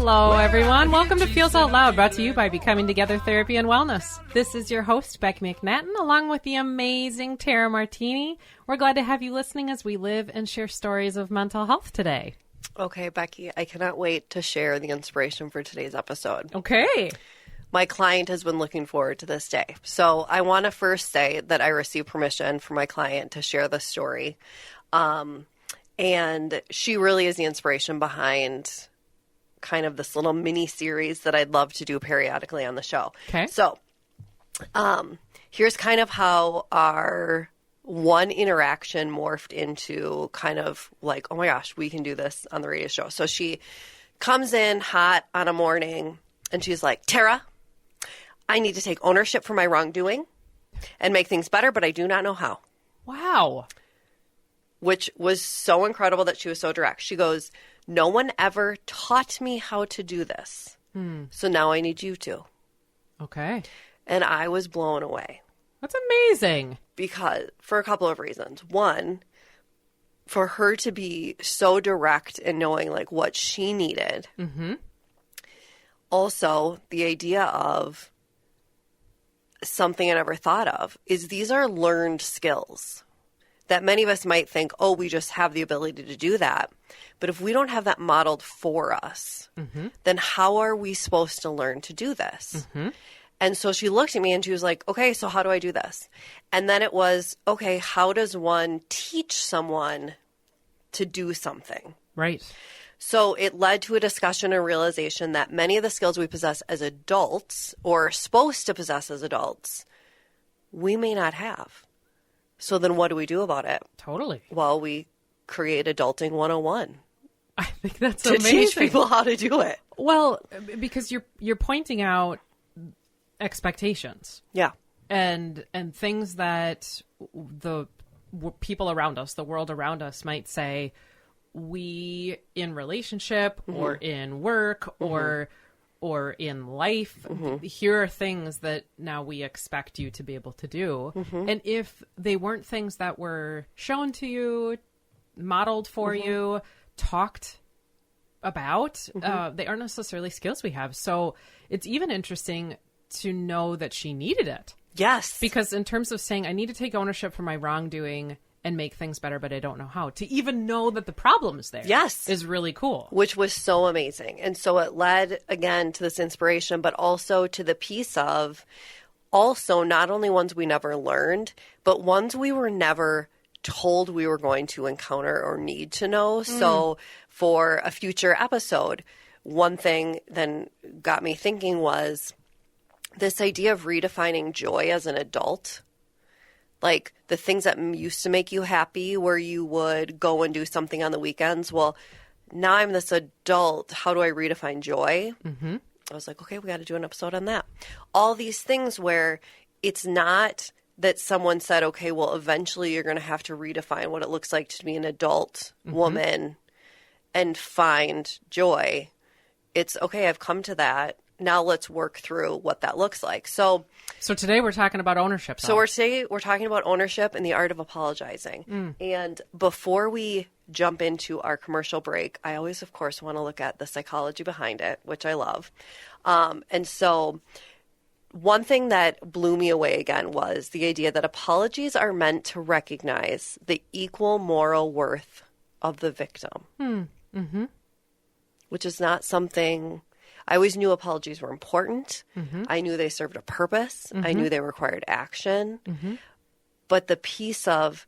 Hello, everyone. Welcome to Feels Out Loud, brought to you by Becoming Together Therapy and Wellness. This is your host, Becky McNattin, along with the amazing Tara Martini. We're glad to have you listening as we live and share stories of mental health today. Okay, Becky, I cannot wait to share the inspiration for today's episode. Okay. My client has been looking forward to this day. So I want to first say that I received permission from my client to share this story. And she really is the inspiration behind kind of this little mini series that I'd love to do periodically on the show. Okay. So here's kind of how our one interaction morphed into kind of like, oh my gosh, we can do this on the radio show. So she comes in hot on a morning and she's like, Tara, I need to take ownership for my wrongdoing and make things better, but I do not know how. Wow. Which was so incredible that she was so direct. She goes, no one ever taught me how to do this. So now I need you to. Okay. And I was blown away. That's amazing. Because, for a couple of reasons. One, for her to be so direct in knowing like what she needed. Mm-hmm. Also, the idea of something I never thought of is these are learned skills that many of us might think, oh, we just have the ability to do that. But if we don't have that modeled for us, then how are we supposed to learn to do this? And so she looked at me and she was like, okay, so how do I do this? And then it was, okay, how does one teach someone to do something? Right. So it led to a discussion and realization that many of the skills we possess as adults or are supposed to possess as adults, we may not have. So then what do we do about it? Totally. Well, we create Adulting 101. I think that's to amazing. Teach people how to do it. Well, because you're pointing out expectations. Yeah. And things that the people around us, the world around us might say, we in relationship or in work or in life, here are things that now we expect you to be able to do. And if they weren't things that were shown to you, modeled for you, talked about, they aren't necessarily skills we have. So it's even interesting to know that she needed it. Yes. Because in terms of saying, I need to take ownership for my wrongdoing and make things better, but I don't know how. To even know that the problem is there is really cool. Which was so amazing. And so it led, again, to this inspiration, but also to the piece of also not only ones we never learned, but ones we were never told we were going to encounter or need to know. So for a future episode, one thing then got me thinking was this idea of redefining joy as an adult. Like the things that used to make you happy where you would go and do something on the weekends. Well, now I'm this adult. How do I redefine joy? I was like, okay, we got to do an episode on that. All these things where it's not that someone said, okay, well, eventually you're going to have to redefine what it looks like to be an adult woman and find joy. It's okay, I've come to that. Now let's work through what that looks like. So today we're talking about ownership. So we're talking about ownership and the art of apologizing. And before we jump into our commercial break, I always, of course, want to look at the psychology behind it, which I love. And so one thing that blew me away again was the idea that apologies are meant to recognize the equal moral worth of the victim, which is not something... I always knew apologies were important. I knew they served a purpose. I knew they required action. But the piece of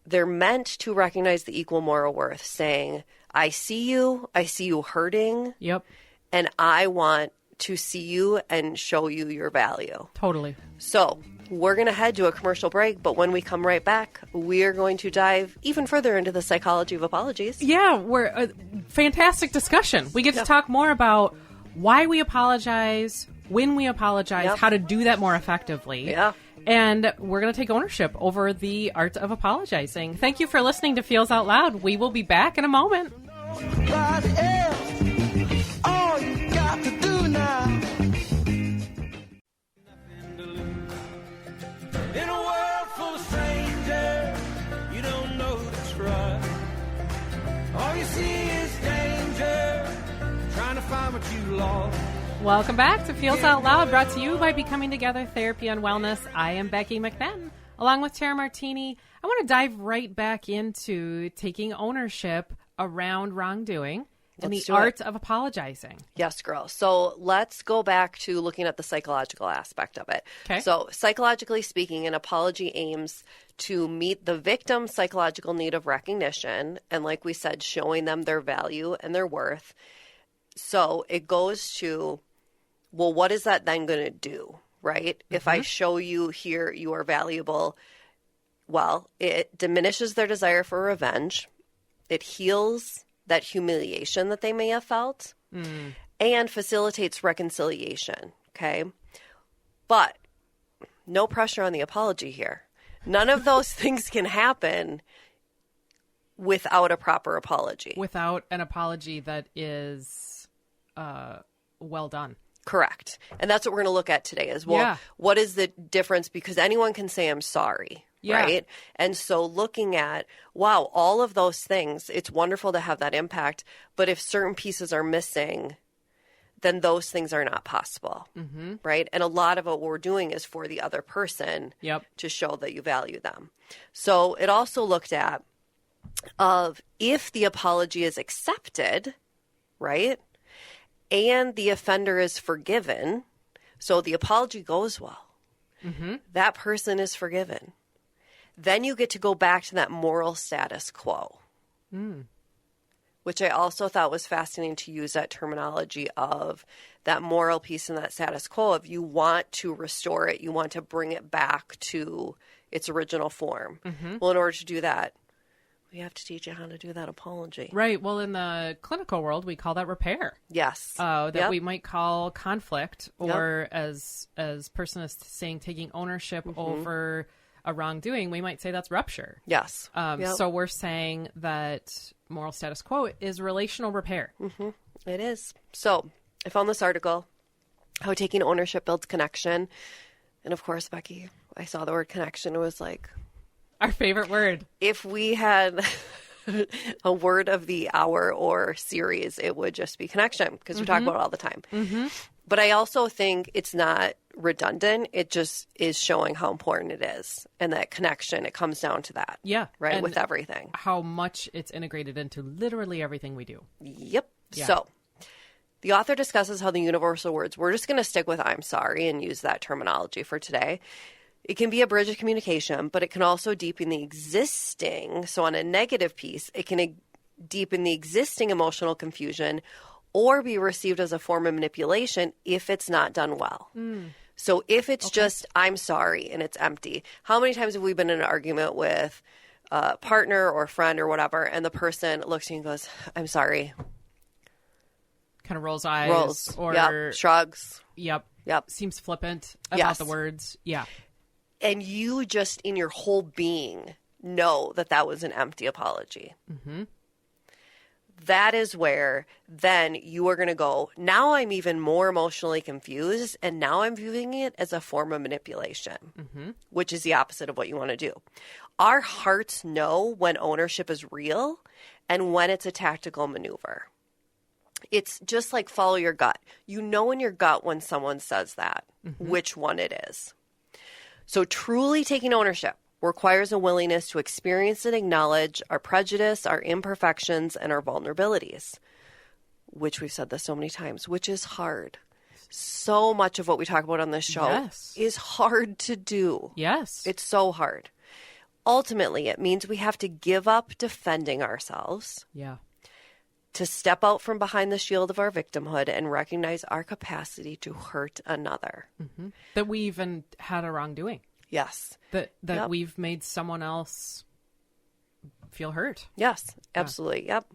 they're meant to recognize the equal moral worth, saying, I see you hurting. Yep. And I want to see you and show you your value. Totally. So we're going to head to a commercial break, but when we come right back, we are going to dive even further into the psychology of apologies. Yeah, we're a fantastic discussion. We get to talk more about why we apologize, when we apologize, how to do that more effectively. Yeah. And we're going to take ownership over the art of apologizing. Thank you for listening to Feels Out Loud. We will be back in a moment. All you got to do now. In a world full of strangers, you don't know who to trust. All you see is danger, trying to find what you lost. Welcome back to Feels Out Loud, brought to you by Becoming Together Therapy and Wellness. I am Becky McNattin, along with Tara Martini. I want to dive right back into taking ownership around wrongdoing and the art of apologizing. Yes, girl. So let's go back to looking at the psychological aspect of it. Okay. So psychologically speaking, an apology aims to meet the victim's psychological need of recognition and, like we said, showing them their value and their worth. So it goes to, well, what is that then going to do, right? Mm-hmm. If I show you here you are valuable, well, it diminishes their desire for revenge. It heals that humiliation that they may have felt and facilitates reconciliation, okay? But no pressure on the apology here. None of those things can happen without a proper apology. Without an apology that is well done. Correct. And that's what we're going to look at today as well. What is the difference? Because anyone can say, I'm sorry. Yeah. Right. And so looking at, wow, all of those things, it's wonderful to have that impact. But if certain pieces are missing, then those things are not possible. Mm-hmm. Right. And a lot of what we're doing is for the other person to show that you value them. So it also looked at of if the apology is accepted, right, and the offender is forgiven, so the apology goes well, that person is forgiven. Then you get to go back to that moral status quo, which I also thought was fascinating to use that terminology of that moral piece and that status quo of you want to restore it, you want to bring it back to its original form. Well, in order to do that, we have to teach you how to do that apology. Right. Well, in the clinical world, we call that repair. Yes. That we might call conflict, or as person is saying, taking ownership over a wrongdoing, we might say that's rupture. Yes. So we're saying that moral status quo is relational repair. It is. So I found this article, How Taking Ownership Builds Connection. And of course, Becky, I saw the word connection. It was like our favorite word. If we had a word of the hour or series, it would just be connection, because we talk about it all the time. But I also think it's not redundant. It just is showing how important it is. And that connection, it comes down to that. Yeah. Right? And with everything. How much it's integrated into literally everything we do. Yep. Yeah. So the author discusses how the universal words, we're just going to stick with I'm sorry and use that terminology for today. It can be a bridge of communication, but it can also deepen the existing. So on a negative piece, it can deepen the existing emotional confusion or be received as a form of manipulation if it's not done well. So if it's just, I'm sorry, and it's empty. How many times have we been in an argument with a partner or friend or whatever, and the person looks at you and goes, I'm sorry. Kind of rolls eyes. Or shrugs. Yep. Seems flippant about the words. Yeah. And you just, in your whole being, know that that was an empty apology. That is where then you are going to go, now I'm even more emotionally confused, and now I'm viewing it as a form of manipulation, which is the opposite of what you want to do. Our hearts know when ownership is real and when it's a tactical maneuver. It's just like follow your gut. You know in your gut when someone says that, which one it is. So truly taking ownership requires a willingness to experience and acknowledge our prejudice, our imperfections, and our vulnerabilities, which we've said this so many times, which is hard. So much of what we talk about on this show is hard to do. Yes. It's so hard. Ultimately, it means we have to give up defending ourselves. Yeah. To step out from behind the shield of our victimhood and recognize our capacity to hurt another. That we even had a wrongdoing. Yes. That we've made someone else feel hurt. Yes, absolutely. Yep.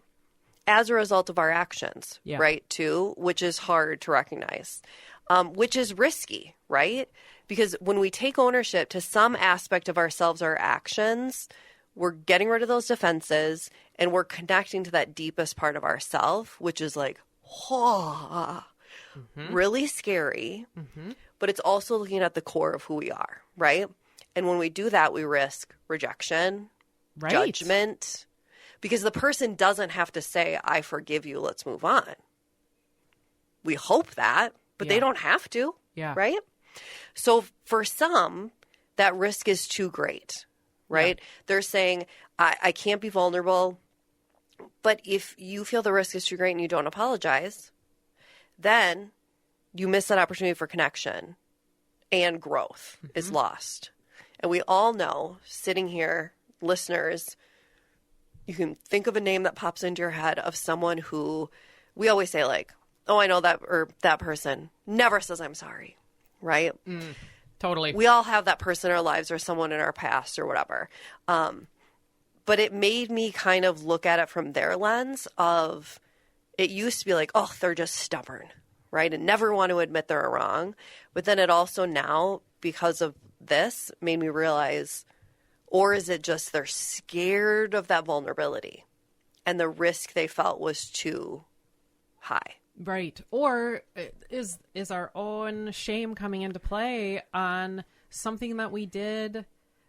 As a result of our actions, right, too, which is hard to recognize, which is risky, right? Because when we take ownership to some aspect of ourselves, our actions, we're getting rid of those defenses and we're connecting to that deepest part of ourself, which is like, really scary. But it's also looking at the core of who we are, right? And when we do that, we risk rejection, judgment, because the person doesn't have to say, I forgive you, let's move on. we hope that, but they don't have to. Yeah. Right? So for some, that risk is too great, right? Yeah. They're saying, I can't be vulnerable. But if you feel the risk is too great and you don't apologize, then you miss that opportunity for connection and growth is lost. And we all know, sitting here, listeners, you can think of a name that pops into your head of someone who we always say like, oh, I know that, or that person never says I'm sorry, right? Totally. We all have that person in our lives or someone in our past or whatever. But it made me kind of look at it from their lens of, it used to be like, oh, they're just stubborn, right? And never want to admit they're wrong. But then it also now, because of this, made me realize, or is it just they're scared of that vulnerability and the risk they felt was too high? Right. Or is our own shame coming into play on something that we did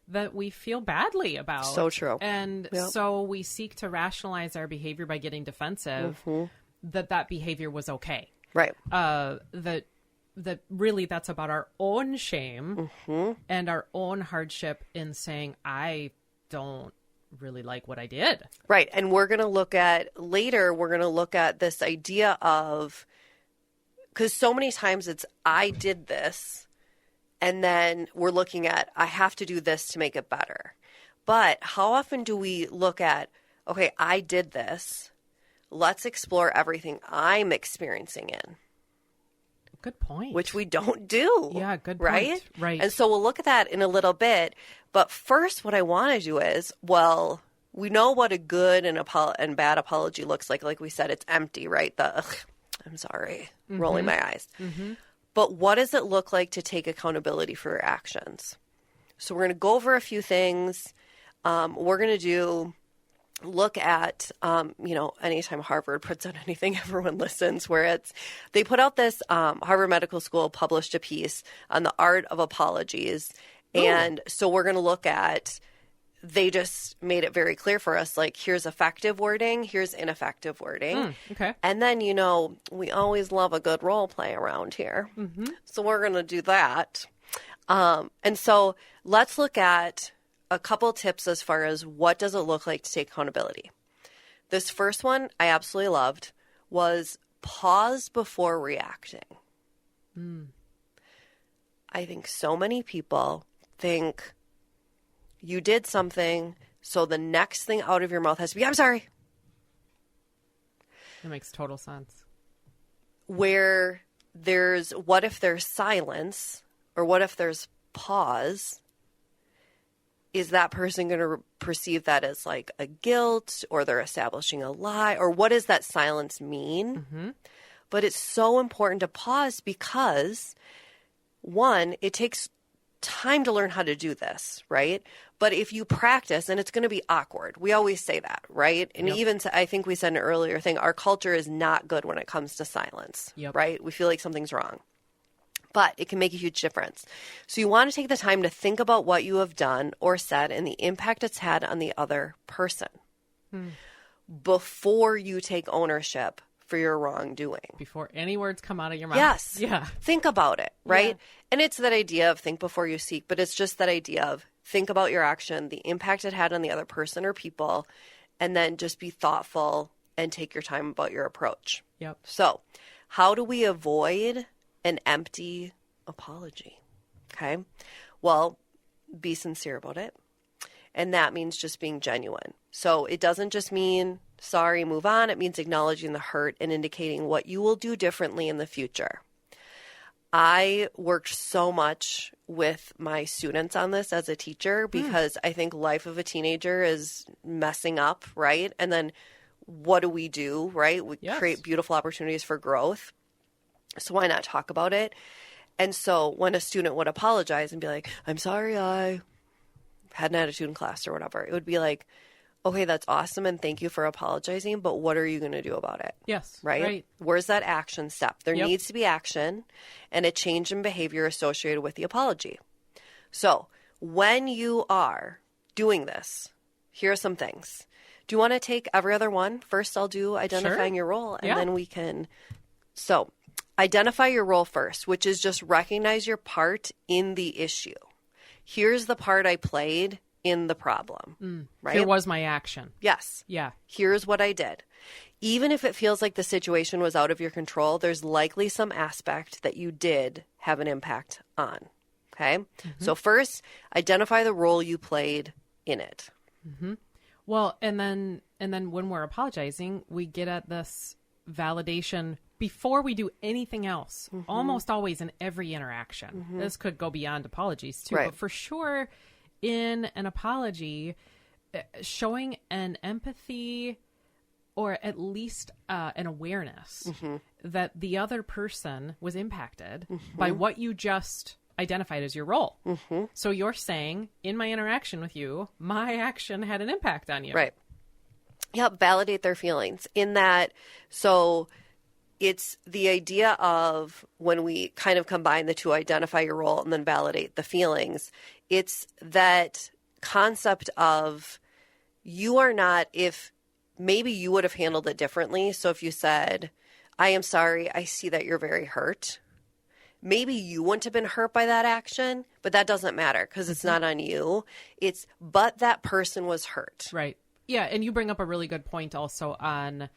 that we feel badly about? So true. And so we seek to rationalize our behavior by getting defensive that behavior was okay. Right. That really that's about our own shame and our own hardship in saying, I don't really like what I did. Right. And we're going to look at this idea of, because so many times it's, I did this, and then we're looking at, I have to do this to make it better. But how often do we look at, okay, I did this, let's explore everything I'm experiencing in. Good point. Which we don't do. Yeah, good point. Right? Right. And so we'll look at that in a little bit. But first, what I want to do is, well, we know what a good and bad apology looks like. Like we said, it's empty, right? The, I'm sorry, rolling my eyes. But what does it look like to take accountability for your actions? So we're going to go over a few things. We're going to look at, anytime Harvard puts out anything, everyone listens, where they put out this, Harvard Medical School published a piece on the art of apologies. And so we're going to look at, they just made it very clear for us, like, here's effective wording, here's ineffective wording. Okay. And then, we always love a good role play around here. So we're going to do that. And so let's look at a couple tips as far as what does it look like to take accountability. This first one I absolutely loved was pause before reacting. I think so many people think you did something, so the next thing out of your mouth has to be, I'm sorry. That makes total sense. Where what if there's silence, or what if there's pause? Is that person going to perceive that as like a guilt, or they're establishing a lie, or what does that silence mean? But it's so important to pause because, one, it takes time to learn how to do this, right? But if you practice, and it's going to be awkward. We always say that, right? And even, I think we said in an earlier thing, our culture is not good when it comes to silence, right? We feel like something's wrong. But it can make a huge difference. So you want to take the time to think about what you have done or said and the impact it's had on the other person before you take ownership for your wrongdoing. Before any words come out of your mouth. Yes. Yeah. Think about it, right? Yeah. And it's that idea of think before you speak, but it's just that idea of think about your action, the impact it had on the other person or people, and then just be thoughtful and take your time about your approach. Yep. So how do we avoid an empty apology? Okay. Well, be sincere about it. And that means just being genuine. So it doesn't just mean sorry, move on. It means acknowledging the hurt and indicating what you will do differently in the future. I worked so much with my students on this as a teacher because I think life of a teenager is messing up, right? And then what do we do, right? We create beautiful opportunities for growth. So why not talk about it? And so when a student would apologize and be like, I'm sorry I had an attitude in class or whatever, it would be like, okay, that's awesome and thank you for apologizing, but what are you going to do about it? Yes. Right? Where's that action step? There needs to be action and a change in behavior associated with the apology. So when you are doing this, here are some things. Do you want to take every other one? First, I'll do identifying your role and then we can. So identify your role first, which is just recognize your part in the issue. Here's the part I played in the problem, right? Here was my action. Yes. Yeah. Here's what I did. Even if it feels like the situation was out of your control, there's likely some aspect that you did have an impact on. Okay? So first, identify the role you played in it. Well, and then when we're apologizing, we get at this validation before we do anything else, almost always in every interaction. This could go beyond apologies too, Right. but for sure in an apology, showing an empathy or at least an awareness that the other person was impacted by what you just identified as your role. So you're saying, in my interaction with you, my action had an impact on you. Right. Yep, validate their feelings in that. So it's the idea of when we kind of combine the two, identify your role and then validate the feelings. It's that concept of you are not, if maybe you would have handled it differently. So if you said, I am sorry, I see that you're very hurt. Maybe you wouldn't have been hurt by that action, but that doesn't matter because it's not on you. But that person was hurt. Right. Yeah. And you bring up a really good point also on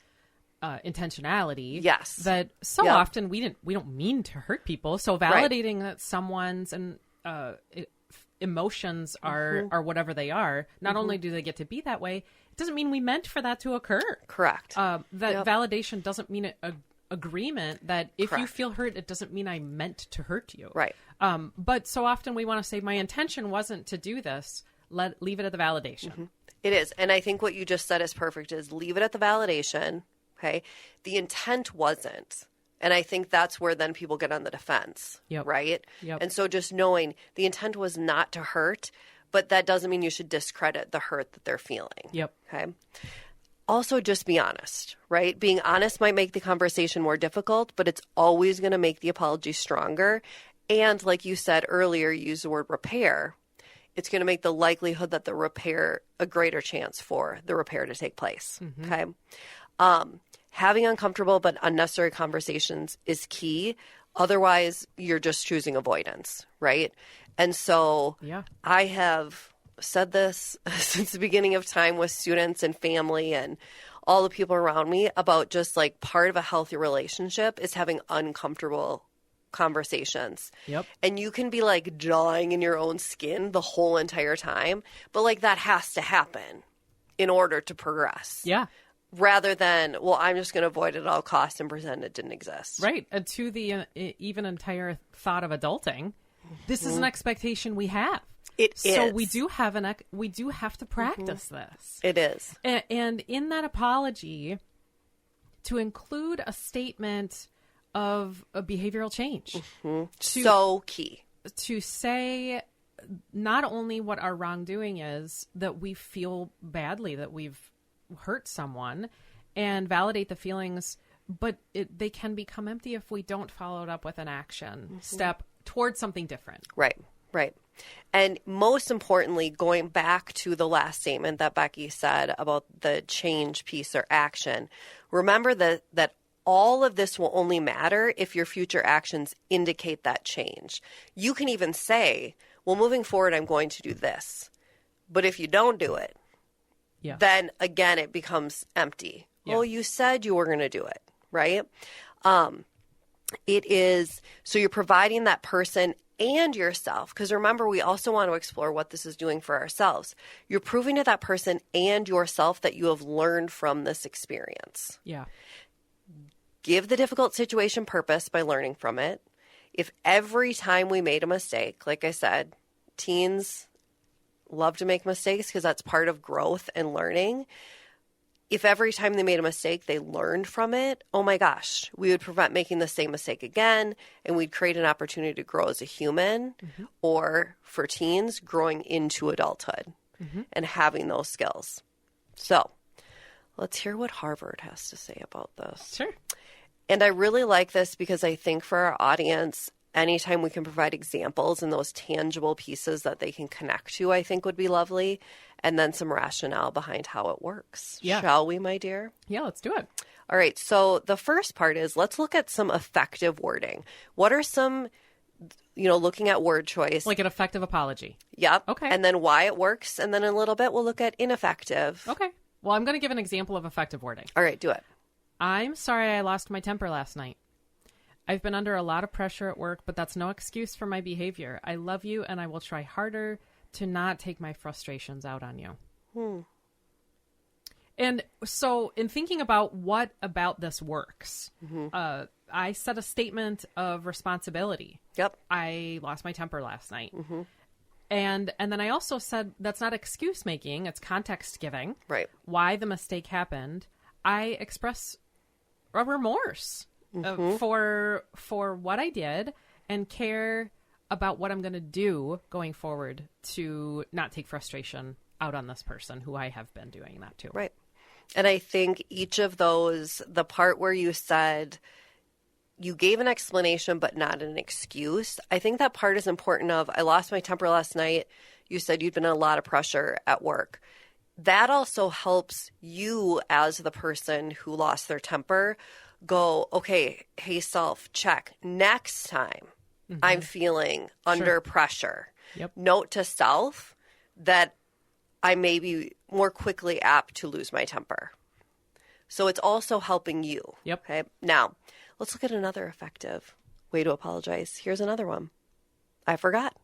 intentionality. Yes. That so often we don't mean to hurt people. So validating that someone's emotions are whatever they are, not only do they get to be that way, it doesn't mean we meant for that to occur. Correct. That validation doesn't mean a agreement that if you feel hurt, it doesn't mean I meant to hurt you. Right. But so often we want to say my intention wasn't to do this. Leave it at the validation. It is. And I think what you just said is perfect, is leave it at the validation. Okay. The intent wasn't. And I think that's where then people get on the defense. Right. And so just knowing the intent was not to hurt, but that doesn't mean you should discredit the hurt that they're feeling. Okay. Also, just be honest, right? Being honest might make the conversation more difficult, but it's always going to make the apology stronger. And like you said earlier, use the word repair. It's going to make the likelihood that the repair, a greater chance for the repair to take place. Okay. Having uncomfortable but unnecessary conversations is key. Otherwise, you're just choosing avoidance, right? And so I have said this since the beginning of time with students and family and all the people around me about just like part of a healthy relationship is having uncomfortable conversations. And you can be like jawing in your own skin the whole entire time, but like that has to happen in order to progress. Rather than, well, I'm just going to avoid it at all costs and pretend it didn't exist. Right. And to the even entire thought of adulting, this is an expectation we have. It is. So we do have to practice this. It is. And in that apology, to include a statement of a behavioral change. So key. To say not only what our wrongdoing is, that we feel badly, that we've hurt someone, and validate the feelings, but they can become empty if we don't follow it up with an action step towards something different. Right. And most importantly, going back to the last statement that Becky said about the change piece or action, remember that all of this will only matter if your future actions indicate that change. You can even say, well, moving forward, I'm going to do this. But if you don't do it, then again, it becomes empty. Well, you said you were going to do it, right? It is, so you're providing that person and yourself, because remember, we also want to explore what this is doing for ourselves. You're proving to that person and yourself that you have learned from this experience. Give the difficult situation purpose by learning from it. If every time we made a mistake, like I said, teens love to make mistakes because that's part of growth and learning. If every time they made a mistake, they learned from it, oh my gosh, we would prevent making the same mistake again, and we'd create an opportunity to grow as a human, or for teens, growing into adulthood and having those skills. So let's hear what Harvard has to say about this. Sure. And I really like this because I think for our audience, anytime we can provide examples and those tangible pieces that they can connect to, I think would be lovely. And then some rationale behind how it works. Shall we, my dear? Yeah, let's do it. All right. So the first part is let's look at some effective wording. What are some, looking at word choice? Like an effective apology. Yep. Okay. And then why it works. And then in a little bit, we'll look at ineffective. Okay. Well, I'm going to give an example of effective wording. All right. Do it. I'm sorry I lost my temper last night. I've been under a lot of pressure at work, but that's no excuse for my behavior. I love you, and I will try harder to not take my frustrations out on you. And so in thinking about what about this works, I set a statement of responsibility. Yep. I lost my temper last night. And then I also said that's not excuse making, it's context giving. Right. Why the mistake happened. I express a remorse for what I did and care about what I'm going to do going forward to not take frustration out on this person who I have been doing that to. Right. And I think each of those, the part where you said you gave an explanation but not an excuse, I think that part is important of, I lost my temper last night. You said you'd been in a lot of pressure at work. That also helps you as the person who lost their temper go, okay, hey, self, check. Next time I'm feeling under pressure. Yep. Note to self that I may be more quickly apt to lose my temper. So it's also helping you. Yep. Okay. Now, let's look at another effective way to apologize. Here's another one. I forgot.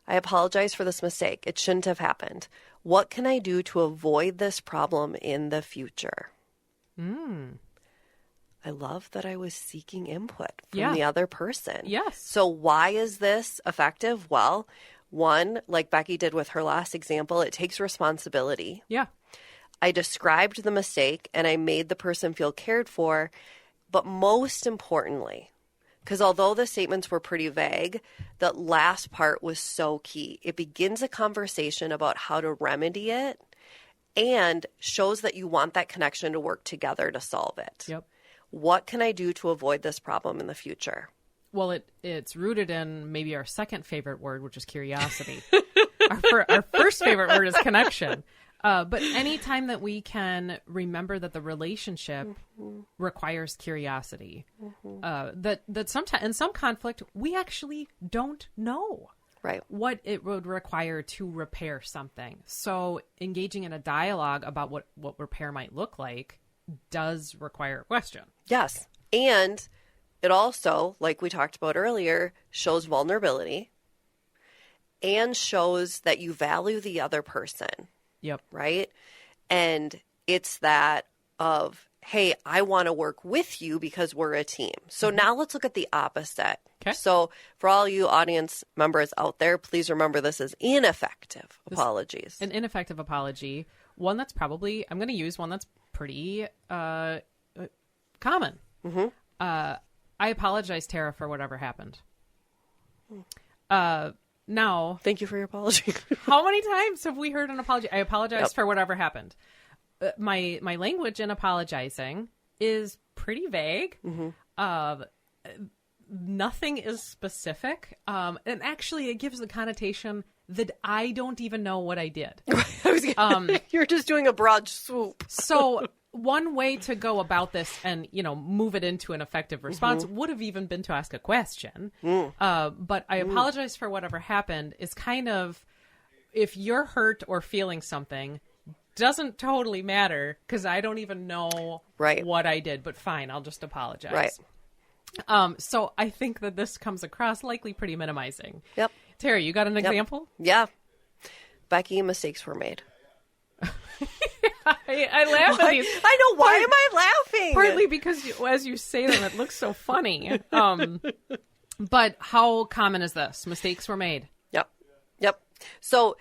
I apologize for this mistake. It shouldn't have happened. What can I do to avoid this problem in the future? I love that I was seeking input from the other person. Yes. So why is this effective? Well, one, like Becky did with her last example, it takes responsibility. Yeah. I described the mistake and I made the person feel cared for. But most importantly, because although the statements were pretty vague, the last part was so key. It begins a conversation about how to remedy it and shows that you want that connection to work together to solve it. Yep. What can I do to avoid this problem in the future? Well, it's rooted in maybe our second favorite word, which is curiosity. Our first favorite word is connection. But anytime that we can remember that the relationship requires curiosity, that sometimes in some conflict, we actually don't know what it would require to repair something. So engaging in a dialogue about what repair might look like does require a question. Yes. And it also, like we talked about earlier, shows vulnerability and shows that you value the other person. Yep. Right? And it's that of, hey, I want to work with you because we're a team. So now let's look at the opposite. Okay. So for all you audience members out there, please remember this is ineffective apologies. An ineffective apology, one that's probably, I'm going to use one that's pretty common. I apologize, Tara, for whatever happened. Now, thank you for your apology. How many times have we heard an apology? I apologize for whatever happened. My language in apologizing is pretty vague. Nothing is specific. And actually, it gives the connotation that I don't even know what I did. You're just doing a broad swoop. So one way to go about this and, move it into an effective response would have even been to ask a question. But I apologize for whatever happened is kind of, if you're hurt or feeling something, doesn't totally matter because I don't even know what I did. But fine, I'll just apologize. Right. So I think that this comes across likely pretty minimizing. Yep. Terry, you got an example? Yeah. Becky, mistakes were made. I laugh at these. I know. Why am I laughing? Partly because as you say them, it looks so funny. But how common is this? Mistakes were made. Yep. So,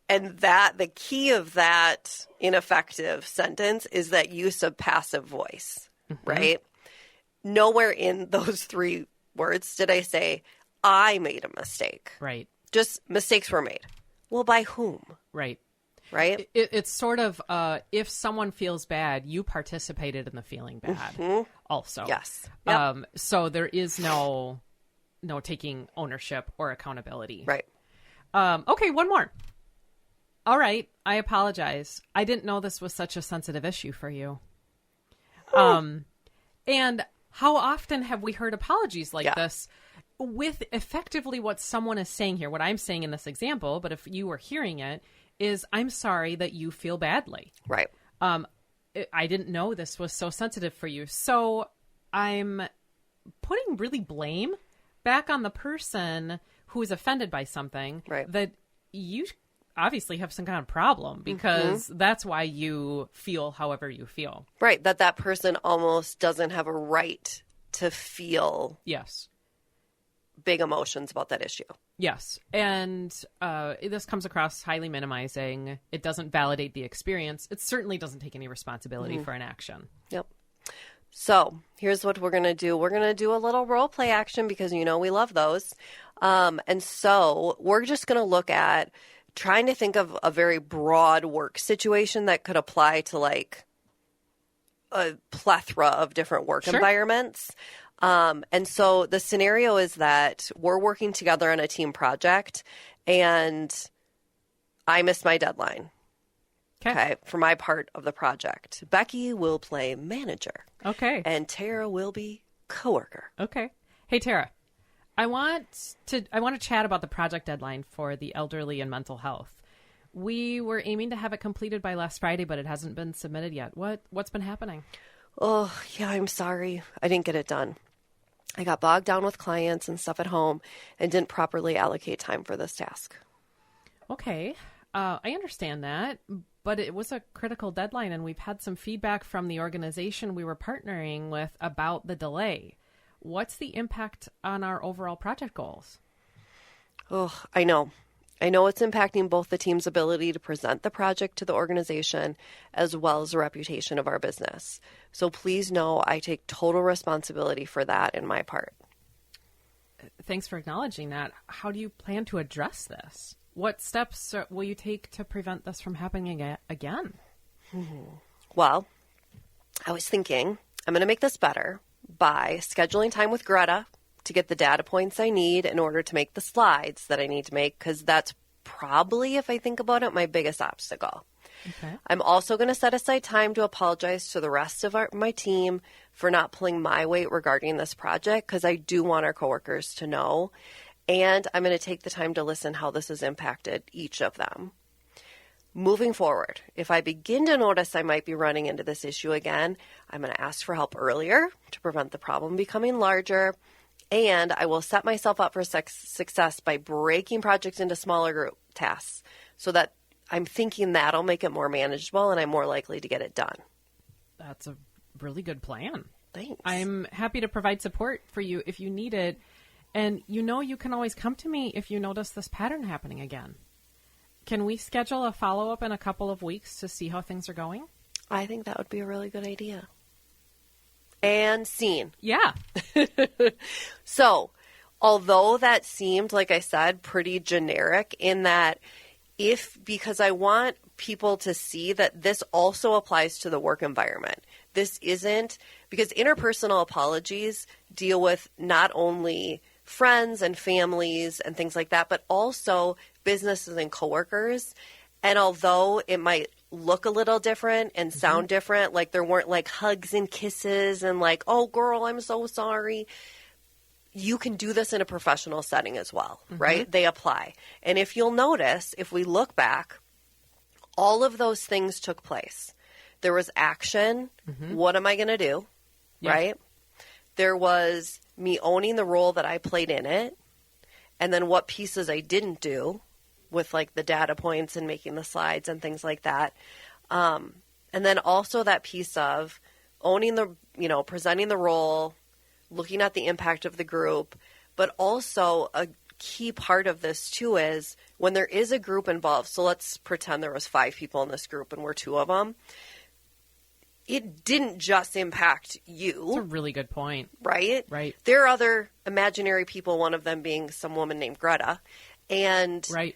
and the key of that ineffective sentence is that use of passive voice, right? Nowhere in those three words did I say, I made a mistake. Right. Just mistakes were made. Well, by whom? Right. Right? It's sort of, if someone feels bad, you participated in the feeling bad also. Yes. Yep. So there is no taking ownership or accountability. Right. Okay, one more. All right, I apologize. I didn't know this was such a sensitive issue for you. And how often have we heard apologies like Yeah. this with effectively what someone is saying here? What I'm saying in this example, but if you were hearing it, is I'm sorry that you feel badly. Right. I didn't know this was so sensitive for you. So I'm putting really blame back on the person who is offended by something Right. that you obviously have some kind of problem because that's why you feel however you feel. Right. That person almost doesn't have a right to feel Yes. big emotions about that issue. Yes. And this comes across highly minimizing. It doesn't validate the experience. It certainly doesn't take any responsibility for an action. Yep. So here's what we're going to do. We're going to do a little role play action because, we love those. And so we're just going to look at trying to think of a very broad work situation that could apply to like a plethora of different work environments. And so the scenario is that we're working together on a team project and I missed my deadline. Okay, for my part of the project. Becky will play manager. Okay. And Tara will be coworker. Okay. Hey, Tara, I want to chat about the project deadline for the elderly and mental health. We were aiming to have it completed by last Friday, but it hasn't been submitted yet. What's been happening? Oh, yeah, I'm sorry. I didn't get it done. I got bogged down with clients and stuff at home and didn't properly allocate time for this task. Okay. I understand that, but it was a critical deadline, and we've had some feedback from the organization we were partnering with about the delay. What's the impact on our overall project goals? Oh, I know. I know it's impacting both the team's ability to present the project to the organization as well as the reputation of our business. So please know I take total responsibility for that in my part. Thanks for acknowledging that. How do you plan to address this? What steps will you take to prevent this from happening again? Well, I was thinking I'm going to make this better by scheduling time with Greta to get the data points I need in order to make the slides that I need to make, because that's probably, if I think about it, my biggest obstacle. Okay. I'm also going to set aside time to apologize to the rest of my team for not pulling my weight regarding this project, because I do want our coworkers to know. And I'm going to take the time to listen how this has impacted each of them. Moving forward, if I begin to notice I might be running into this issue again, I'm going to ask for help earlier to prevent the problem becoming larger. And I will set myself up for success by breaking projects into smaller group tasks so that I'm thinking that'll make it more manageable and I'm more likely to get it done. That's a really good plan. Thanks. I'm happy to provide support for you if you need it. And you can always come to me if you notice this pattern happening again. Can we schedule a follow-up in a couple of weeks to see how things are going? I think that would be a really good idea. And scene. Yeah. So, although that seemed, like I said, pretty generic in that because I want people to see that this also applies to the work environment. This isn't, because interpersonal apologies deal with not only friends and families and things like that, but also businesses and coworkers. And although it might look a little different and sound different, like there weren't like hugs and kisses and like, oh girl, I'm so sorry. You can do this in a professional setting as well, right? They apply. And if you'll notice, if we look back, all of those things took place. There was action. What am I going to do? Yeah. Right? There was me owning the role that I played in it. And then what pieces I didn't do with like the data points and making the slides and things like that. And then also that piece of owning presenting the role, looking at the impact of the group, but also a key part of this too is when there is a group involved. So let's pretend there was 5 people in this group and we're 2 of them. It didn't just impact you. That's a really good point. Right? Right. There are other imaginary people, one of them being some woman named Greta. And Right.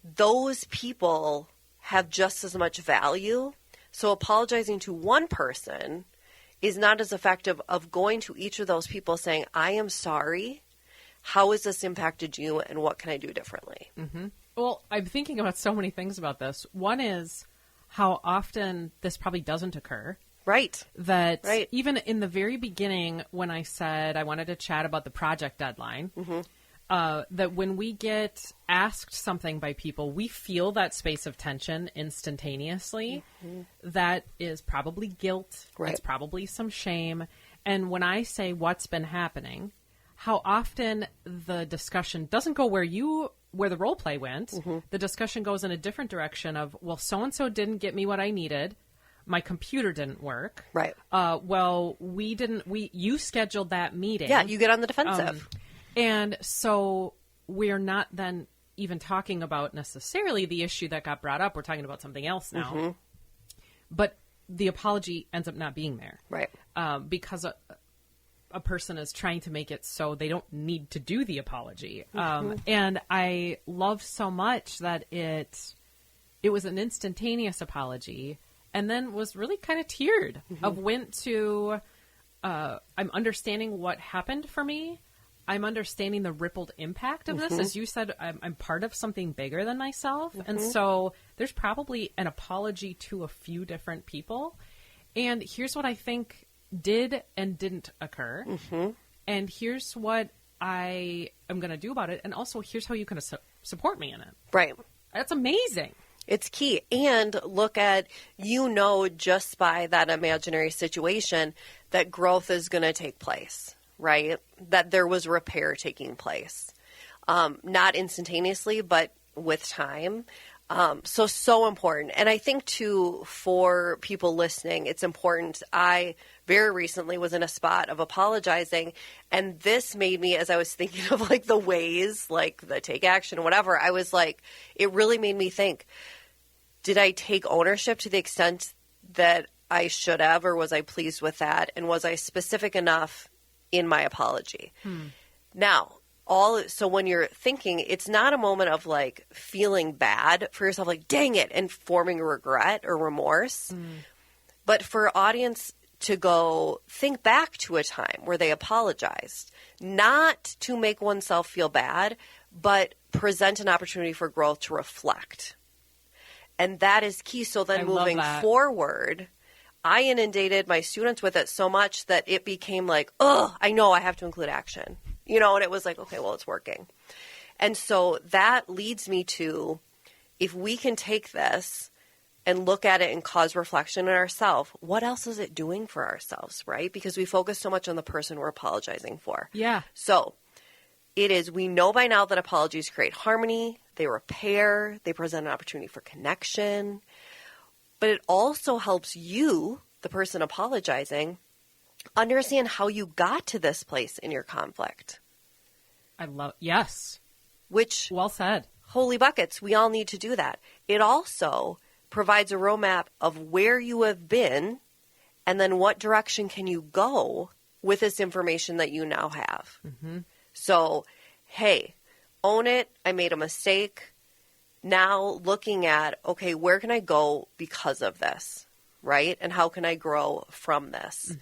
those people have just as much value. So apologizing to one person is not as effective of going to each of those people saying, I am sorry. How has this impacted you and what can I do differently? Well, I'm thinking about so many things about this. One is how often this probably doesn't occur. Right. That Right. even in the very beginning, when I said I wanted to chat about the project deadline, that when we get asked something by people, we feel that space of tension instantaneously. That is probably guilt. Right. It's probably some shame. And when I say what's been happening, how often the discussion doesn't go where the role play went. The discussion goes in a different direction of, well, so-and-so didn't get me what I needed. My computer didn't work. Right. Well, you scheduled that meeting. Yeah, you get on the defensive. And so we're not then even talking about necessarily the issue that got brought up. We're talking about something else now. But the apology ends up not being there. Right. Because a person is trying to make it so they don't need to do the apology. And I love so much that it was an instantaneous apology and then was really kind of tiered went to, I'm understanding what happened for me. I'm understanding the rippled impact of this. As you said, I'm part of something bigger than myself. And so there's probably an apology to a few different people. And here's what I think did and didn't occur. And here's what I am going to do about it. And also here's how you can support me in it. Right. That's amazing. It's key. And look at, just by that imaginary situation, that growth is going to take place, right? That there was repair taking place. Not instantaneously, but with time. So important. And I think, too, for people listening, it's important. I very recently was in a spot of apologizing, and this made me, as I was thinking of, like, the ways, like, the take action, whatever, I was like, it really made me think, did I take ownership to the extent that I should have, or was I pleased with that? And was I specific enough in my apology? Now, so when you're thinking, it's not a moment of like feeling bad for yourself, like, dang it, and forming regret or remorse. But for audience to go think back to a time where they apologized, not to make oneself feel bad, but present an opportunity for growth to reflect. And that is key. So then moving forward, I inundated my students with it so much that it became like, oh, I know I have to include action. And it was like, okay, well, it's working. And so that leads me to, if we can take this and look at it and cause reflection in ourselves, what else is it doing for ourselves, right? Because we focus so much on the person we're apologizing for. Yeah. So we know by now that apologies create harmony, they repair, they present an opportunity for connection. But it also helps you, the person apologizing, understand how you got to this place in your conflict. Yes. Which, well said. Holy buckets, we all need to do that. It also provides a roadmap of where you have been and then what direction can you go with this information that you now have. So, hey, own it. I made a mistake. Now looking at, okay, where can I go because of this, right? And how can I grow from this?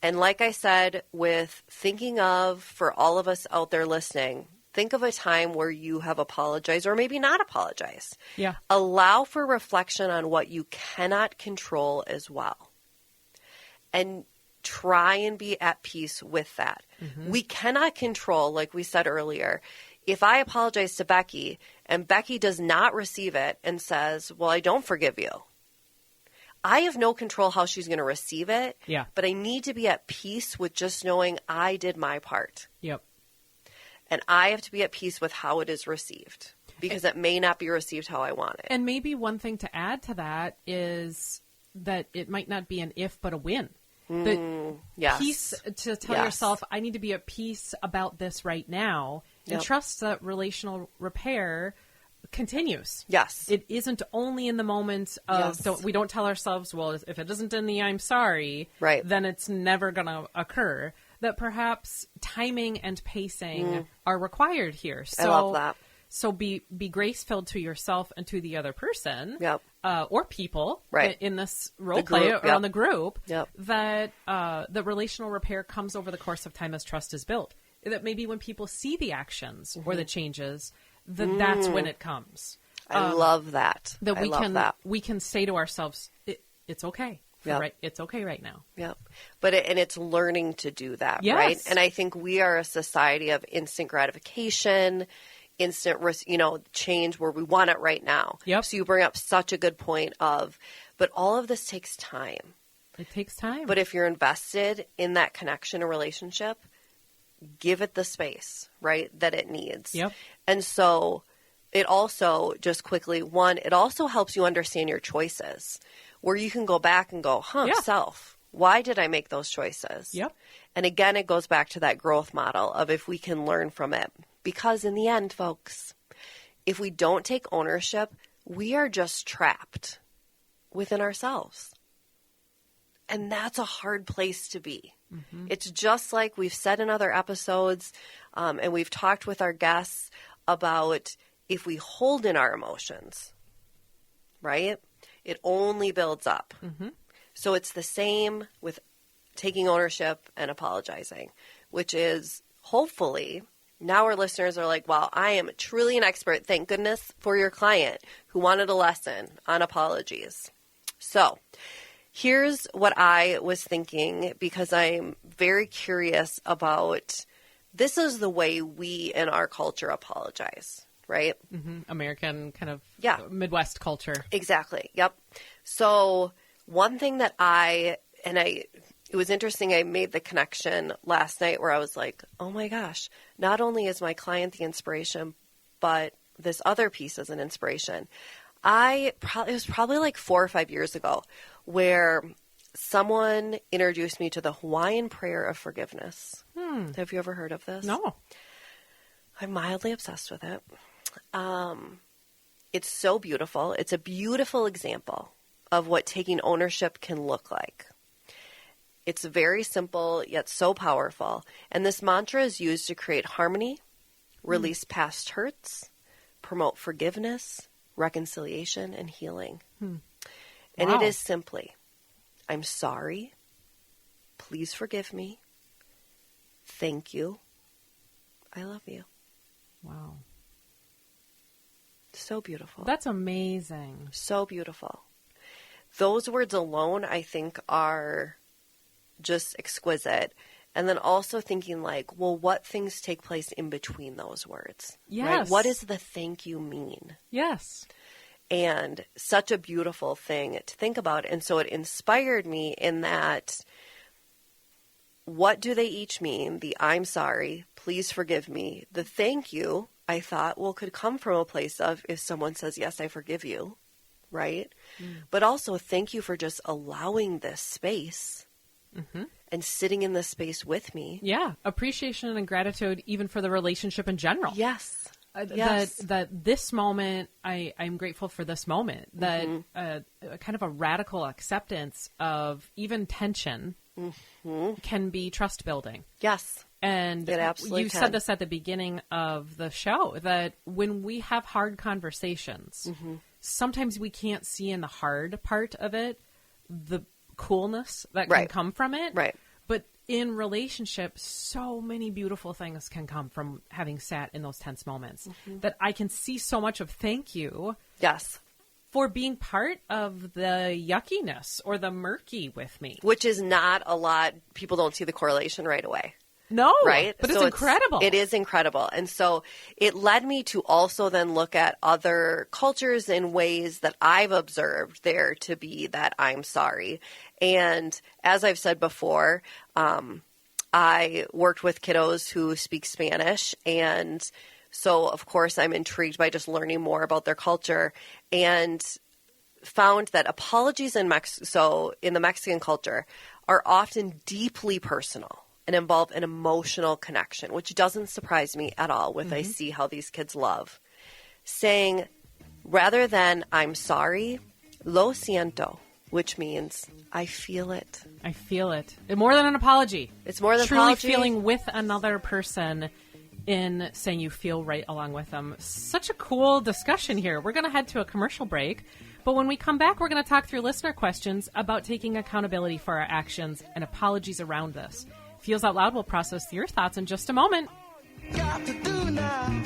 And like I said, with thinking of, for all of us out there listening, think of a time where you have apologized or maybe not apologized. Yeah. Allow for reflection on what you cannot control as well. And try and be at peace with that. We cannot control, like we said earlier, if I apologize to Becky and Becky does not receive it and says, well, I don't forgive you, I have no control how she's going to receive it. Yeah. But I need to be at peace with just knowing I did my part. Yep. And I have to be at peace with how it is received because it may not be received how I want it. And maybe one thing to add to that is that it might not be an if, but a win. Yes. Peace to tell yourself, I need to be at peace about this right now, and trust that relational repair continues. Yes. It isn't only in the moment of, we don't tell ourselves, well, if it isn't in the I'm sorry, right, then it's never going to occur. That perhaps timing and pacing are required here. So, I love that. So be grace-filled to yourself and to the other person, or people, right, in this role play around the group, that the relational repair comes over the course of time as trust is built. That maybe when people see the actions or the changes, that's when it comes. I love that. That we can say to ourselves, it's okay. Yep. Right. It's okay right now. Yep. But it's learning to do that, Yes. right? And I think we are a society of instant gratification, instant, change where we want it right now. Yep. So you bring up such a good point but all of this takes time. It takes time. But if you're invested in that connection or relationship, give it the space, right, that it needs. Yep. And so it also, just quickly, it also helps you understand your choices, where you can go back and go, self, why did I make those choices? Yep. And again, it goes back to that growth model of if we can learn from it. Because in the end, folks, if we don't take ownership, we are just trapped within ourselves. And that's a hard place to be. Mm-hmm. It's just like we've said in other episodes, and we've talked with our guests about if we hold in our emotions, right, it only builds up. Mm-hmm. So it's the same with taking ownership and apologizing, which is hopefully now our listeners are like, wow, I am truly an expert. Thank goodness for your client who wanted a lesson on apologies. So here's what I was thinking, because I'm very curious about, this is the way we in our culture apologize, right? Mm-hmm. American kind of Yeah. Midwest culture. Exactly. Yep. So one thing that it was interesting, I made the connection last night where I was like, oh my gosh, not only is my client the inspiration, but this other piece is an inspiration. It was probably like 4 or 5 years ago where someone introduced me to the Hawaiian prayer of forgiveness. Have you ever heard of this? No. I'm mildly obsessed with it. It's so beautiful. It's a beautiful example of what taking ownership can look like. It's very simple, yet so powerful. And this mantra is used to create harmony, release past hurts, promote forgiveness, reconciliation, and healing. And Wow. it is simply, I'm sorry. Please forgive me. Thank you. I love you. Wow. So beautiful. That's amazing. So beautiful. Those words alone, I think, are just exquisite. And then also thinking like, well, what things take place in between those words? Yes. Right? What does the thank you mean? Yes. And such a beautiful thing to think about. And so it inspired me in that, what do they each mean? The I'm sorry, please forgive me. The thank you, I thought, well, could come from a place of if someone says, yes, I forgive you, right? But also thank you for just allowing this space and sitting in this space with me. Yeah. Appreciation and gratitude even for the relationship in general. Yes. Yes. That this moment, I'm grateful for this moment. That kind of a radical acceptance of even tension can be trust building. Yes. And It absolutely you can. said this at the beginning of the show, that when we have hard conversations, sometimes we can't see in the hard part of it the coolness that can Right. come from it. Right. But in relationships, so many beautiful things can come from having sat in those tense moments, that I can see so much of thank you Yes. for being part of the yuckiness or the murky with me. Which is not a lot. People don't see the correlation right away. No, Right? But So it's incredible. It is incredible. And so it led me to also then look at other cultures in ways that I've observed there to be that I'm sorry. And as I've said before, I worked with kiddos who speak Spanish. And so, of course, I'm intrigued by just learning more about their culture, and found that apologies in the Mexican culture are often deeply personal and involve an emotional connection, which doesn't surprise me at all with I see how these kids love. Saying, rather than I'm sorry, lo siento, which means I feel it. I feel it. More than an apology. It's more than truly apology. feeling with another person in saying you feel right along with them. Such a cool discussion here. We're going to head to a commercial break, but when we come back, we're going to talk through listener questions about taking accountability for our actions and apologies around this. Feels Out Loud will process your thoughts in just a moment. Got to do now.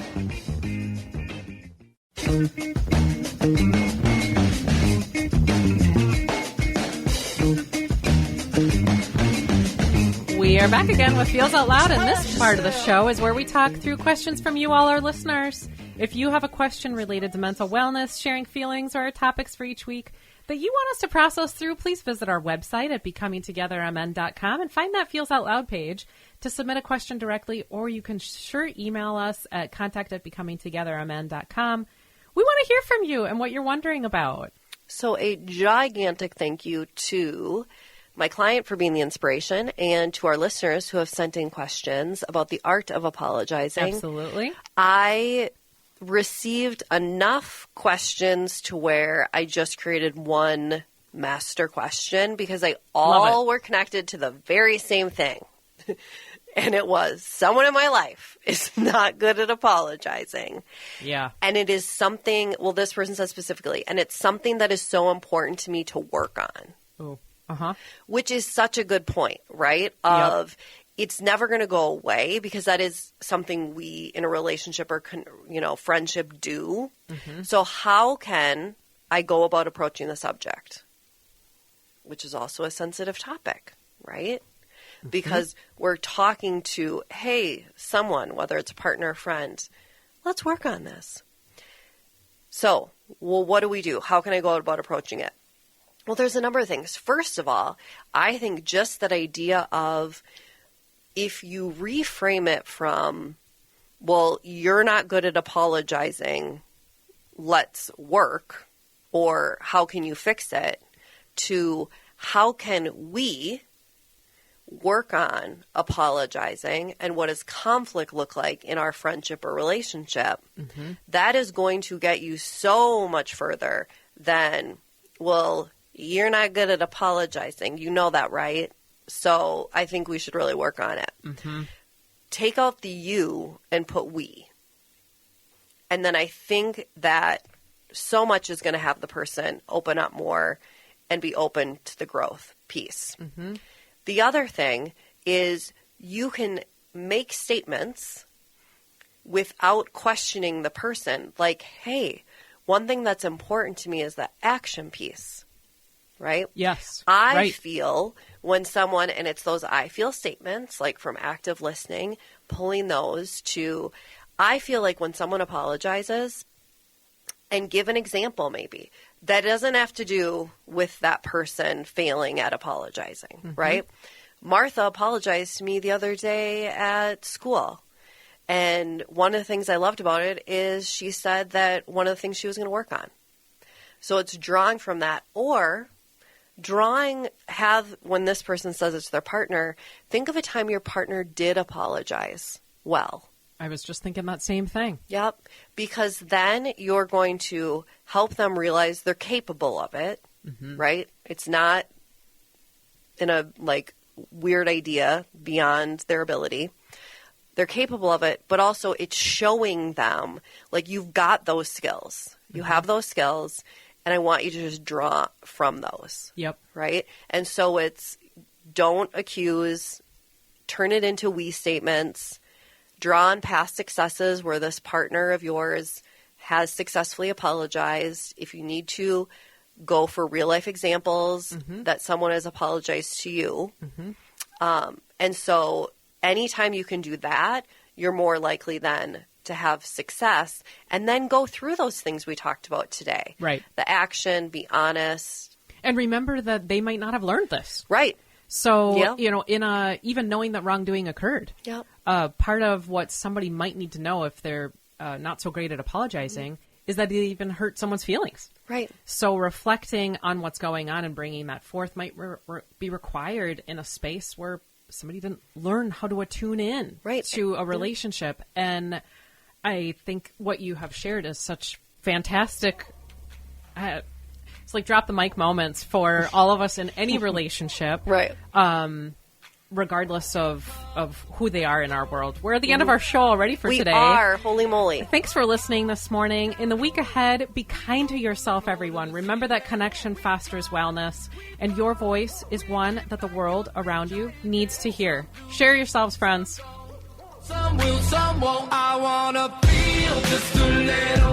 are back again with Feels Out Loud, and this part of the show is where we talk through questions from you, all our listeners. If you have a question related to mental wellness, sharing feelings, or our topics for each week that you want us to process through, please visit our website at becomingtogethermn.com and find that Feels Out Loud page to submit a question directly, or you can sure email us at contact@becomingtogethermn.com. We want to hear from you and what you're wondering about. So a gigantic thank you to my client for being the inspiration, and to our listeners who have sent in questions about the art of apologizing. Absolutely. I received enough questions to where I just created one master question, because they all were connected to the very same thing. And it was, someone in my life is not good at apologizing. Yeah. And it is something, well, this person says specifically, and it's something that is so important to me to work on. Oh. Uh-huh. Which is such a good point, right? Of it's never going to go away, because that is something we in a relationship or, friendship do. Mm-hmm. So how can I go about approaching the subject? Which is also a sensitive topic, right? Mm-hmm. Because we're talking to, hey, someone, whether it's a partner or friend, let's work on this. So, well, what do we do? How can I go about approaching it? Well, there's a number of things. First of all, I think just that idea of, if you reframe it from, well, you're not good at apologizing, let's work, or how can you fix it, to how can we work on apologizing, and what does conflict look like in our friendship or relationship, that is going to get you so much further than, well, you're not good at apologizing. You know that, right? So I think we should really work on it. Mm-hmm. Take out the you and put we. And then I think that so much is going to have the person open up more and be open to the growth piece. Mm-hmm. The other thing is, you can make statements without questioning the person. Like, hey, one thing that's important to me is the action piece. Right? Yes. I feel when someone, and it's those I feel statements, like from active listening, pulling those to, I feel like when someone apologizes, and give an example maybe, that doesn't have to do with that person failing at apologizing, right? Martha apologized to me the other day at school. And one of the things I loved about it is she said that one of the things she was going to work on. So it's drawing from that, or when this person says it's their partner, think of a time your partner did apologize well. I was just thinking that same thing. Yep. Because then you're going to help them realize they're capable of it, right? It's not in a weird idea beyond their ability. They're capable of it, but also it's showing them you've got those skills. You have those skills. And I want you to just draw from those. Yep. Right? And so it's, don't accuse, turn it into we statements, draw on past successes where this partner of yours has successfully apologized. If you need to, go for real life examples that someone has apologized to you. And so anytime you can do that, you're more likely then to have success, and then go through those things we talked about today. Right. The action, be honest. And remember that they might not have learned this. Right. So, even knowing that wrongdoing occurred, part of what somebody might need to know if they're not so great at apologizing is that it even hurt someone's feelings. Right. So reflecting on what's going on and bringing that forth might be required in a space where somebody didn't learn how to attune in to a relationship. And I think what you have shared is such fantastic, it's like drop the mic moments for all of us in any relationship. Right. Regardless of who they are in our world. We're at the end of our show already for today. We are. Holy moly. Thanks for listening this morning. In the week ahead, be kind to yourself, everyone. Remember that connection fosters wellness, and your voice is one that the world around you needs to hear. Share yourselves, friends. Some will, some won't. I wanna feel just a little